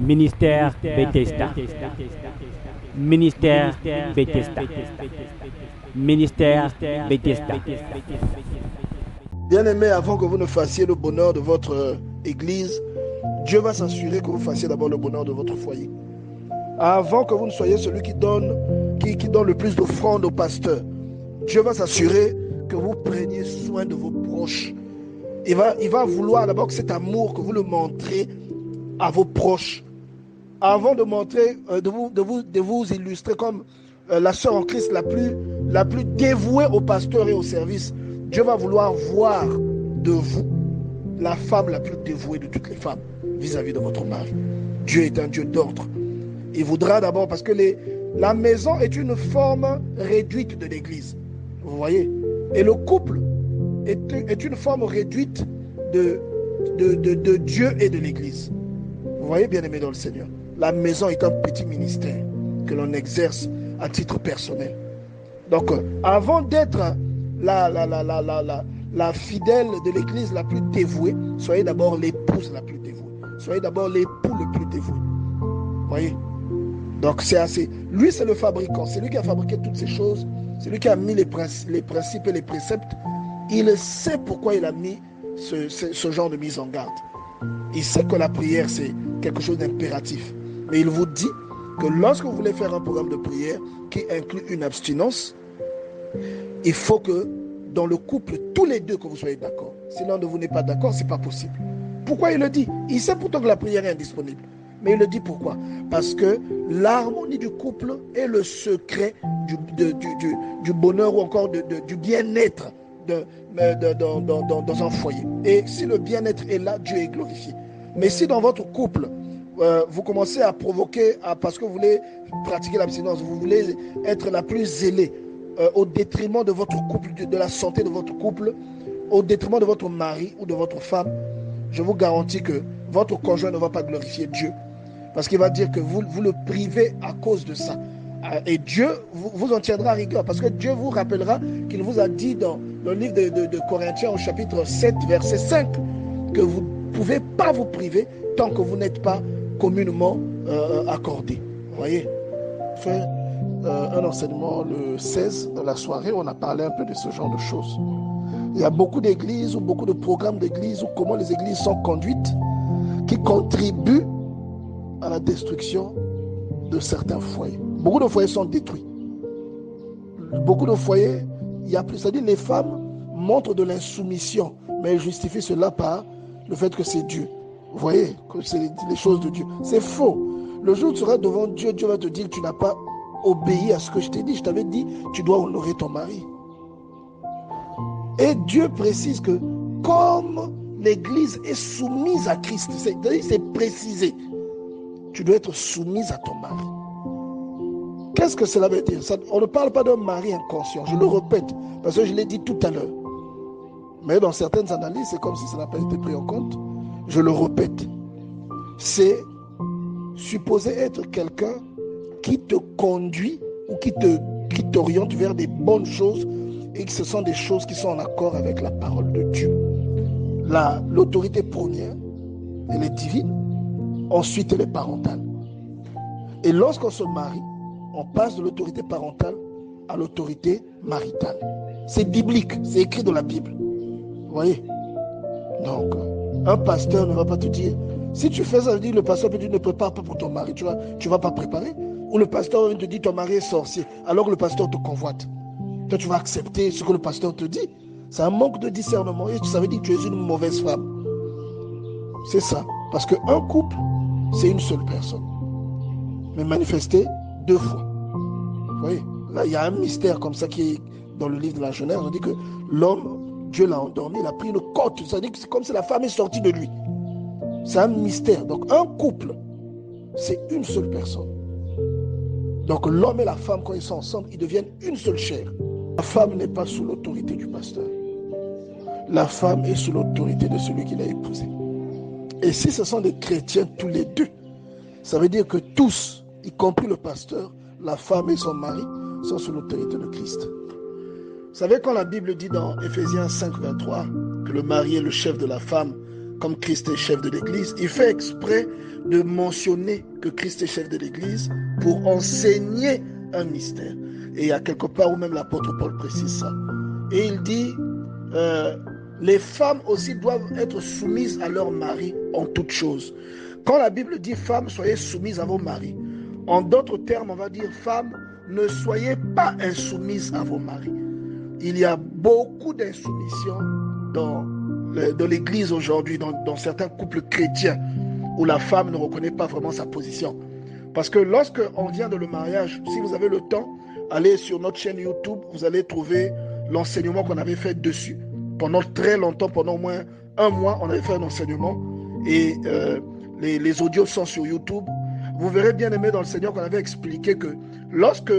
Ministère Bethesda. Ministère Bethesda. Ministère Bethesda. Bien-aimés, avant que vous ne fassiez le bonheur de votre église, Dieu va s'assurer que vous fassiez d'abord le bonheur de votre foyer. Avant que vous ne soyez celui qui donne le plus d'offrandes au pasteur, Dieu va s'assurer que vous preniez soin de vos proches. Il va vouloir d'abord que cet amour, que vous le montrez à vos proches. Avant de montrer, de vous illustrer comme la sœur en Christ la plus dévouée au pasteur et au service, Dieu va vouloir voir de vous la femme la plus dévouée de toutes les femmes vis-à-vis de votre mari. Dieu est un Dieu d'ordre. Il voudra d'abord, parce que la maison est une forme réduite de l'église. Vous voyez? Et le couple est une forme réduite de Dieu et de l'église. Vous voyez, bien-aimés dans le Seigneur? La maison est un petit ministère que l'on exerce à titre personnel. Donc, avant d'être la fidèle de l'église la plus dévouée, soyez d'abord l'épouse la plus dévouée. Soyez d'abord l'époux le plus dévoué. Vous voyez? Donc, c'est assez. Lui, c'est le fabricant. C'est lui qui a fabriqué toutes ces choses. C'est lui qui a mis les principes et les préceptes. Il sait pourquoi il a mis ce genre de mise en garde. Il sait que la prière, c'est quelque chose d'impératif. Mais il vous dit que lorsque vous voulez faire un programme de prière qui inclut une abstinence, il faut que dans le couple, tous les deux, que vous soyez d'accord. Sinon, vous n'êtes pas d'accord, ce n'est pas possible. Pourquoi il le dit? Il sait pourtant que la prière est indisponible. Mais il le dit pourquoi? Parce que l'harmonie du couple est le secret du bonheur ou encore du bien-être dans un foyer. Et si le bien-être est là, Dieu est glorifié. Mais si dans votre couple, vous commencez à provoquer, parce que vous voulez pratiquer l'abstinence, vous voulez être la plus zélée, au détriment de votre couple, de la santé de votre couple, au détriment de votre mari ou de votre femme, je vous garantis que votre conjoint ne va pas glorifier Dieu. Parce qu'il va dire que vous le privez à cause de ça. Et Dieu vous en tiendra rigueur. Parce que Dieu vous rappellera qu'il vous a dit dans le livre de Corinthiens au chapitre 7, verset 5, que vous ne pouvez pas vous priver tant que vous n'êtes pas communément accordé. Vous voyez? Fait un enseignement le 16 de la soirée, on a parlé un peu de ce genre de choses. Il y a beaucoup d'églises ou beaucoup de programmes d'églises ou comment les églises sont conduites qui contribuent à la destruction de certains foyers. Beaucoup de foyers sont détruits. Beaucoup de foyers, il y a plus, c'est-à-dire les femmes montrent de l'insoumission, mais elles justifient cela par le fait que c'est Dieu. Vous voyez, que c'est les choses de Dieu. C'est faux. Le jour où tu seras devant Dieu, Dieu va te dire que tu n'as pas obéi à ce que je t'ai dit. Je t'avais dit, tu dois honorer ton mari. Et Dieu précise que comme l'Église est soumise à Christ, c'est précisé, tu dois être soumise à ton mari. Qu'est-ce que cela veut dire? On ne parle pas d'un mari inconscient. Je le répète, parce que je l'ai dit tout à l'heure. Mais dans certaines analyses, c'est comme si ça n'a pas été pris en compte. Je le répète. C'est supposé être quelqu'un qui te conduit ou qui t'oriente vers des bonnes choses et que ce sont des choses qui sont en accord avec la parole de Dieu. L'autorité première, elle est divine. Ensuite, elle est parentale. Et lorsqu'on se marie, on passe de l'autorité parentale à l'autorité maritale. C'est biblique, c'est écrit dans la Bible. Vous voyez? Donc, un pasteur ne va pas te dire, si tu fais ça, le pasteur peut te dire, ne prépare pas pour ton mari, tu ne vas pas préparer. Ou le pasteur te dit, ton mari est sorcier, alors que le pasteur te convoite. Toi, tu vas accepter ce que le pasteur te dit. C'est un manque de discernement. Et ça veut dire que tu es une mauvaise femme. C'est ça. Parce qu'un couple, c'est une seule personne. Mais manifesté 2 fois. Vous voyez? Là, il y a un mystère comme ça qui est dans le livre de la Genèse. On dit que l'homme, Dieu l'a endormi, il a pris une côte. Ça veut dire que c'est comme si la femme est sortie de lui. C'est un mystère. Donc, un couple, c'est une seule personne. Donc, l'homme et la femme, quand ils sont ensemble, ils deviennent une seule chair. La femme n'est pas sous l'autorité du pasteur. La femme est sous l'autorité de celui qui l'a épousée. Et si ce sont des chrétiens tous les deux, ça veut dire que tous, y compris le pasteur, la femme et son mari, sont sous l'autorité de Christ. Vous savez, quand la Bible dit dans Éphésiens 5, 23 que le mari est le chef de la femme, comme Christ est chef de l'Église, il fait exprès de mentionner que Christ est chef de l'Église pour enseigner un mystère. Et il y a quelque part où même l'apôtre Paul précise ça. Et il dit, les femmes aussi doivent être soumises à leur mari en toutes choses. Quand la Bible dit femmes, soyez soumises à vos maris. En d'autres termes, on va dire femmes, ne soyez pas insoumises à vos maris. Il y a beaucoup d'insoumission dans l'Église aujourd'hui, dans certains couples chrétiens, où la femme ne reconnaît pas vraiment sa position. Parce que lorsque on vient de le mariage, si vous avez le temps, allez sur notre chaîne YouTube, vous allez trouver l'enseignement qu'on avait fait dessus. Pendant très longtemps, pendant au moins un mois, on avait fait un enseignement. Et les audios sont sur YouTube. Vous verrez bien aimé dans le Seigneur qu'on avait expliqué que lorsque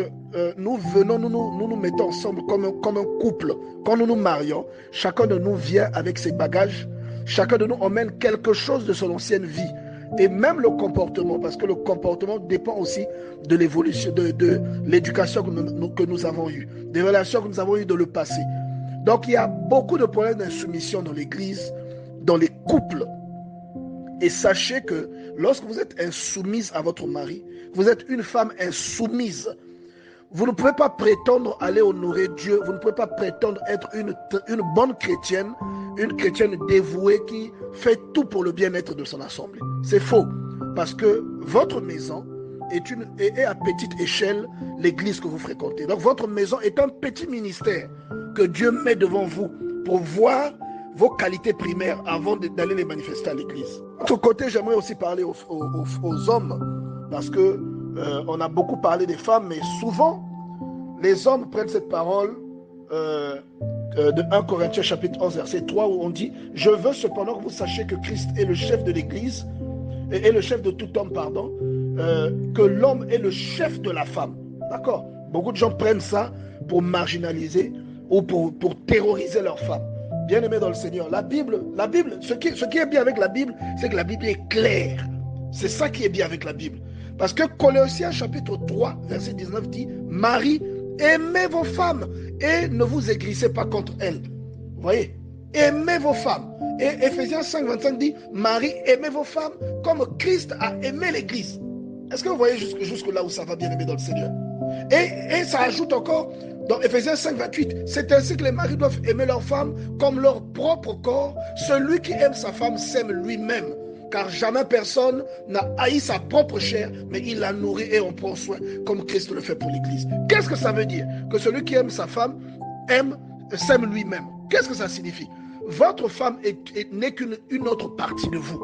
nous venons, nous mettons ensemble comme un couple, quand nous nous marions, chacun de nous vient avec ses bagages, chacun de nous emmène quelque chose de son ancienne vie. Et même le comportement, parce que le comportement dépend aussi de l'évolution, de l'éducation que nous avons eue, des relations que nous avons eues dans le passé. Donc il y a beaucoup de problèmes d'insoumission dans l'Église, dans les couples. Et sachez que lorsque vous êtes insoumise à votre mari, vous êtes une femme insoumise. Vous ne pouvez pas prétendre aller honorer Dieu, vous ne pouvez pas prétendre être une bonne chrétienne, une chrétienne dévouée qui fait tout pour le bien-être de son assemblée. C'est faux, parce que votre maison est à petite échelle l'église que vous fréquentez. Donc votre maison est un petit ministère que Dieu met devant vous pour voir vos qualités primaires avant d'aller les manifester à l'église. De l'autre côté, j'aimerais aussi parler aux hommes, parce que on a beaucoup parlé des femmes, mais souvent, les hommes prennent cette parole de 1 Corinthiens chapitre 11, verset 3, où on dit « Je veux cependant que vous sachiez que Christ est le chef de l'Église, et le chef de tout homme, pardon, que l'homme est le chef de la femme. » D'accord? Beaucoup de gens prennent ça pour marginaliser ou pour terroriser leur femme. Bien-aimés dans le Seigneur, la Bible, ce qui est bien avec la Bible, c'est que la Bible est claire. C'est ça qui est bien avec la Bible. Parce que Colossiens chapitre 3, verset 19 dit « Marie, aimez vos femmes et ne vous aigrissez pas contre elles. » Vous voyez? Aimez vos femmes. Et Ephésiens 5, 25 dit « Marie, aimez vos femmes comme Christ a aimé l'Église. » Est-ce que vous voyez jusque là où ça va, bien-aimé dans le Seigneur? Et ça ajoute encore dans Ephésiens 5, 28, c'est ainsi que les maris doivent aimer leurs femmes comme leur propre corps. Celui qui aime sa femme s'aime lui-même. Car jamais personne n'a haï sa propre chair, mais il la nourrit et en prend soin, comme Christ le fait pour l'Église. Qu'est-ce que ça veut dire? Que celui qui aime sa femme s'aime lui-même. Qu'est-ce que ça signifie? Votre femme n'est qu'une autre partie de vous.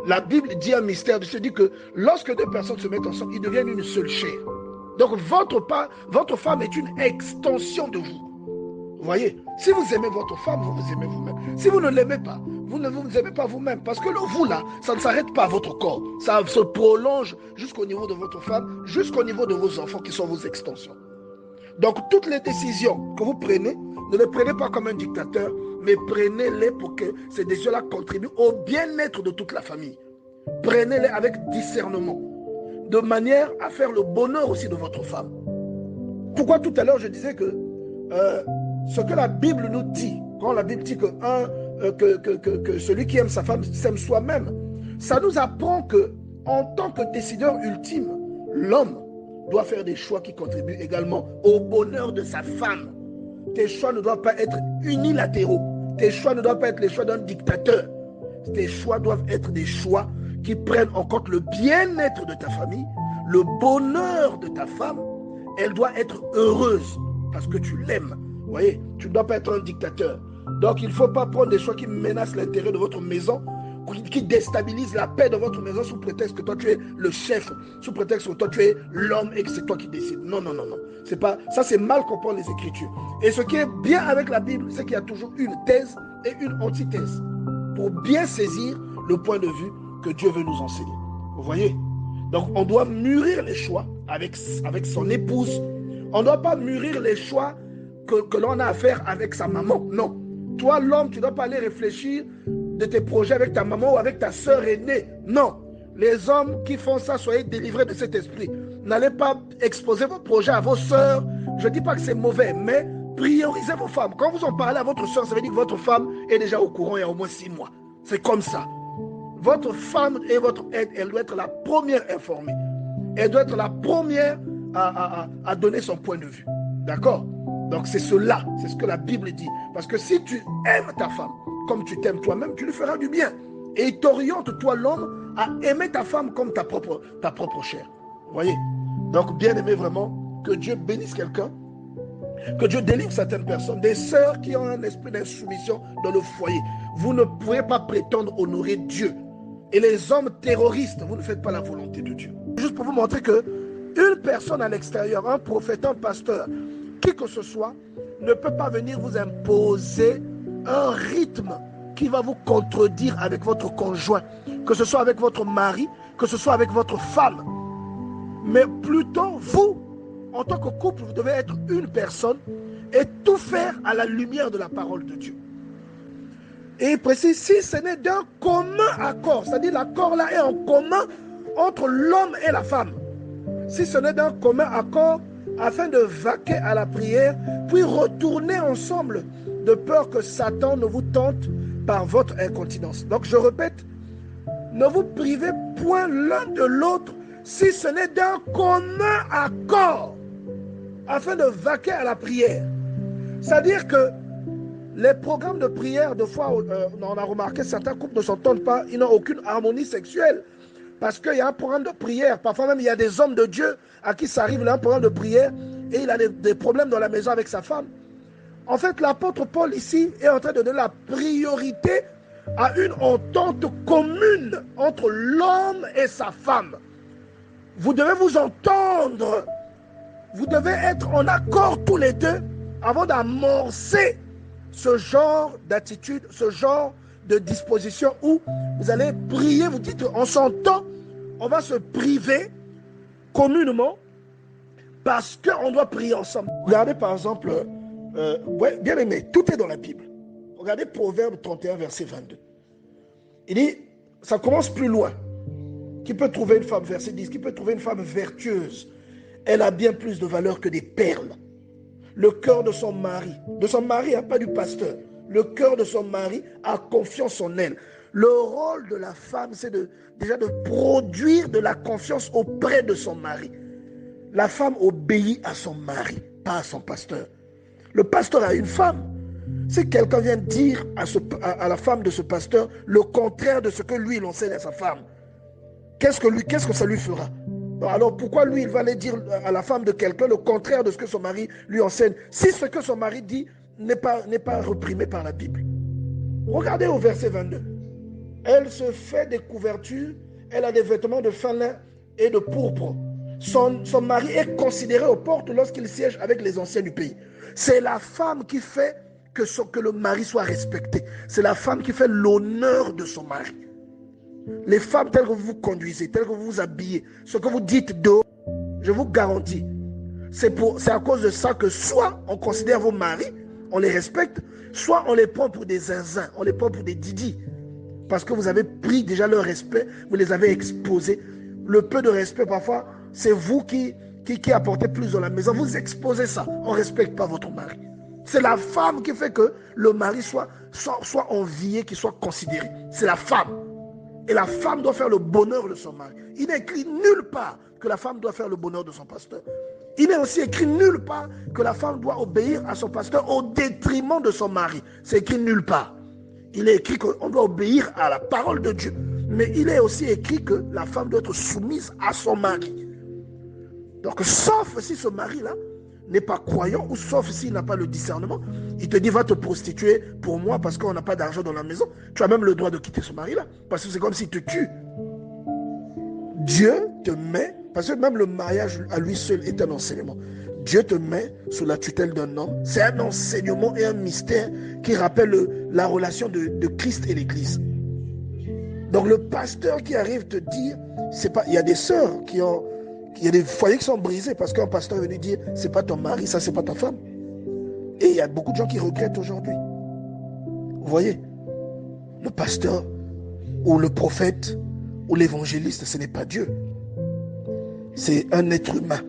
La Bible dit un mystère, se dit que lorsque deux personnes se mettent ensemble, ils deviennent une seule chair. Donc votre femme est une extension de vous. Vous voyez? Si vous aimez votre femme, vous vous aimez vous-même. Si vous ne l'aimez pas, vous ne vous aimez pas vous-même. Parce que le vous là, ça ne s'arrête pas à votre corps. Ça se prolonge jusqu'au niveau de votre femme, jusqu'au niveau de vos enfants qui sont vos extensions. Donc toutes les décisions que vous prenez, ne les prenez pas comme un dictateur, mais prenez-les pour que ces décisions-là contribuent au bien-être de toute la famille. Prenez-les avec discernement, de manière à faire le bonheur aussi de votre femme. Pourquoi tout à l'heure je disais que ce que la Bible nous dit, quand la Bible dit que celui qui aime sa femme s'aime soi-même, ça nous apprend que en tant que décideur ultime, l'homme doit faire des choix qui contribuent également au bonheur de sa femme. Tes choix ne doivent pas être unilatéraux. Tes choix ne doivent pas être les choix d'un dictateur. Tes choix doivent être des choix qui prennent en compte le bien-être de ta famille, le bonheur de ta femme. Elle doit être heureuse parce que tu l'aimes. Vous voyez, tu ne dois pas être un dictateur. Donc, il ne faut pas prendre des choix qui menacent l'intérêt de votre maison, qui déstabilisent la paix de votre maison sous prétexte que toi, tu es le chef, sous prétexte que toi, tu es l'homme et que c'est toi qui décides. Non, non, non, non. C'est pas, ça, c'est mal comprendre les Écritures. Et ce qui est bien avec la Bible, c'est qu'il y a toujours une thèse et une antithèse pour bien saisir le point de vue que Dieu veut nous enseigner. Vous voyez? Donc, on doit mûrir les choix avec son épouse. On ne doit pas mûrir les choix que l'on a à faire avec sa maman. Non. Toi, l'homme, tu ne dois pas aller réfléchir de tes projets avec ta maman ou avec ta sœur aînée. Non. Les hommes qui font ça, soyez délivrés de cet esprit. N'allez pas exposer vos projets à vos sœurs. Je ne dis pas que c'est mauvais, mais priorisez vos femmes. Quand vous en parlez à votre sœur, ça veut dire que votre femme est déjà au courant il y a au moins 6 mois. C'est comme ça. votre femme et votre aide, elle doit être la première informée. Elle doit être la première à donner son point de vue. D'accord? Donc c'est cela, c'est ce que la Bible dit. Parce que si tu aimes ta femme comme tu t'aimes toi-même, tu lui feras du bien. Et il t'oriente, toi l'homme, à aimer ta femme comme ta propre chair. Vous voyez? Donc bien aimé vraiment, que Dieu bénisse quelqu'un, que Dieu délivre certaines personnes, des sœurs qui ont un esprit d'insoumission dans le foyer. Vous ne pouvez pas prétendre honorer Dieu. Et les hommes terroristes, vous ne faites pas la volonté de Dieu. Juste pour vous montrer que une personne à l'extérieur, un prophète, un pasteur, qui que ce soit, ne peut pas venir vous imposer un rythme qui va vous contredire avec votre conjoint, que ce soit avec votre mari, que ce soit avec votre femme. Mais plutôt, vous, en tant que couple, vous devez être une personne et tout faire à la lumière de la parole de Dieu. Et il précise, si ce n'est d'un commun accord, c'est-à-dire l'accord là est en commun entre l'homme et la femme. Si ce n'est d'un commun accord, afin de vaquer à la prière, puis retourner ensemble, de peur que Satan ne vous tente par votre incontinence. Donc je répète, ne vous privez point l'un de l'autre, si ce n'est d'un commun accord, afin de vaquer à la prière. C'est-à-dire que les programmes de prière, des fois, on a remarqué, certains couples ne s'entendent pas, ils n'ont aucune harmonie sexuelle. Parce qu'il y a un programme de prière. Parfois même, il y a des hommes de Dieu à qui ça arrive, il a un programme de prière et il a des problèmes dans la maison avec sa femme. En fait, l'apôtre Paul ici est en train de donner la priorité à une entente commune entre l'homme et sa femme. Vous devez vous entendre. Vous devez être en accord tous les deux avant d'amorcer ce genre d'attitude, ce genre de disposition où vous allez prier, vous dites on s'entend, on va se priver communément parce qu'on doit prier ensemble. Regardez par exemple, bien aimé, tout est dans la Bible. Regardez Proverbe 31, verset 22. Il dit, ça commence plus loin. Qui peut trouver une femme, verset 10, qui peut trouver une femme vertueuse? Elle a bien plus de valeur que des perles. Le cœur de son mari, pas du pasteur, le cœur de son mari a confiance en elle. Le rôle de la femme, c'est déjà de produire de la confiance auprès de son mari. La femme obéit à son mari, pas à son pasteur. Le pasteur a une femme. Si quelqu'un vient dire à la femme de ce pasteur le contraire de ce que lui il enseigne à sa femme, qu'est-ce que ça lui fera? Alors pourquoi lui il va aller dire à la femme de quelqu'un le contraire de ce que son mari lui enseigne, si ce que son mari dit n'est pas reprimé par la Bible? Regardez au verset 22. Elle se fait des couvertures, elle a des vêtements de fin lin et de pourpre. Son mari est considéré aux portes lorsqu'il siège avec les anciens du pays. C'est la femme qui fait que le mari soit respecté. C'est la femme qui fait l'honneur de son mari. Les femmes telles que vous vous conduisez, telles que vous vous habillez, ce que vous dites d'eux, je vous garantis, c'est à cause de ça que soit on considère vos maris, on les respecte, soit on les prend pour des zinzins, on les prend pour des didis. Parce que vous avez pris déjà leur respect, vous les avez exposés. Le peu de respect, parfois, c'est vous qui apportez plus dans la maison. Vous exposez ça, on ne respecte pas votre mari. C'est la femme qui fait que le mari soit envié, qu'il soit considéré. C'est la femme. Et la femme doit faire le bonheur de son mari. Il n'est écrit nulle part que la femme doit faire le bonheur de son pasteur. Il n'est aussi écrit nulle part que la femme doit obéir à son pasteur au détriment de son mari. C'est écrit nulle part. Il est écrit qu'on doit obéir à la parole de Dieu. Mais il est aussi écrit que la femme doit être soumise à son mari. Donc, sauf si ce mari-là n'est pas croyant, ou sauf s'il n'a pas le discernement, il te dit va te prostituer pour moi parce qu'on n'a pas d'argent dans la maison. Tu as même le droit de quitter ce mari-là, parce que c'est comme s'il te tue. Dieu te met, parce que même le mariage à lui seul est un enseignement. Dieu te met sous la tutelle d'un homme. C'est un enseignement et un mystère qui rappelle la relation de Christ et l'Église. Donc le pasteur qui arrive te dire, c'est pas, il y a des sœurs il y a des foyers qui sont brisés parce qu'un pasteur est venu dire c'est pas ton mari, ça c'est pas ta femme. Et il y a beaucoup de gens qui regrettent aujourd'hui. Vous voyez, le pasteur ou le prophète ou l'évangéliste, ce n'est pas Dieu. C'est un être humain.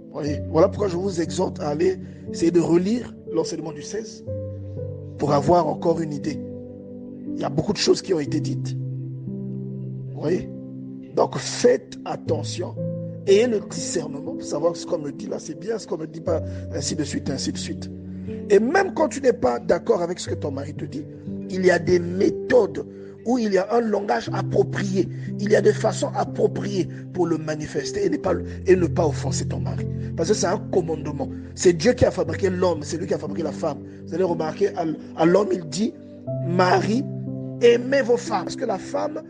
Vous voyez, voilà pourquoi je vous exhorte à aller essayer de relire l'enseignement du 16 pour avoir encore une idée. Il y a beaucoup de choses qui ont été dites. Vous voyez? Donc faites attention. Ayez le discernement pour savoir ce qu'on me dit là, c'est bien, ce qu'on me dit pas, ainsi de suite, ainsi de suite. Et même quand tu n'es pas d'accord avec ce que ton mari te dit, il y a des méthodes où il y a un langage approprié. Il y a des façons appropriées pour le manifester et ne pas offenser ton mari. Parce que c'est un commandement. C'est Dieu qui a fabriqué l'homme, c'est lui qui a fabriqué la femme. Vous allez remarquer, à l'homme, il dit, Marie, aimez vos femmes. Parce que la femme,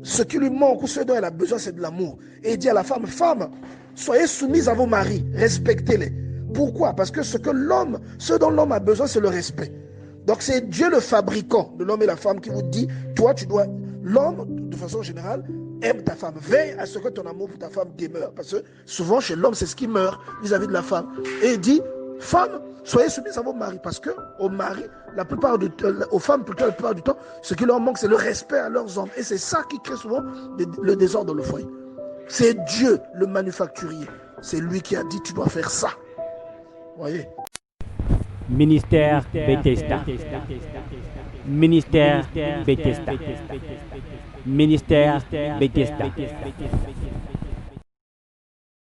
ce qui lui manque ou ce dont elle a besoin, c'est de l'amour. Et il dit à la femme, femme, soyez soumise à vos maris, respectez-les. Pourquoi? Parce que ce dont l'homme a besoin, c'est le respect. Donc c'est Dieu le fabricant de l'homme et la femme qui vous dit, toi tu dois, l'homme de façon générale, aime ta femme, veille à ce que ton amour pour ta femme demeure. Parce que souvent chez l'homme, c'est ce qui meurt vis-à-vis de la femme. Et il dit, femme, soyez soumises à vos maris. Parce que aux maris, aux femmes plutôt la plupart du temps, ce qui leur manque, c'est le respect à leurs hommes. Et c'est ça qui crée souvent le désordre dans le foyer. C'est Dieu le manufacturier. C'est lui qui a dit, tu dois faire ça. Vous voyez? Ministère Bethesda. Ministère Bethesda. Ministère Bethesda.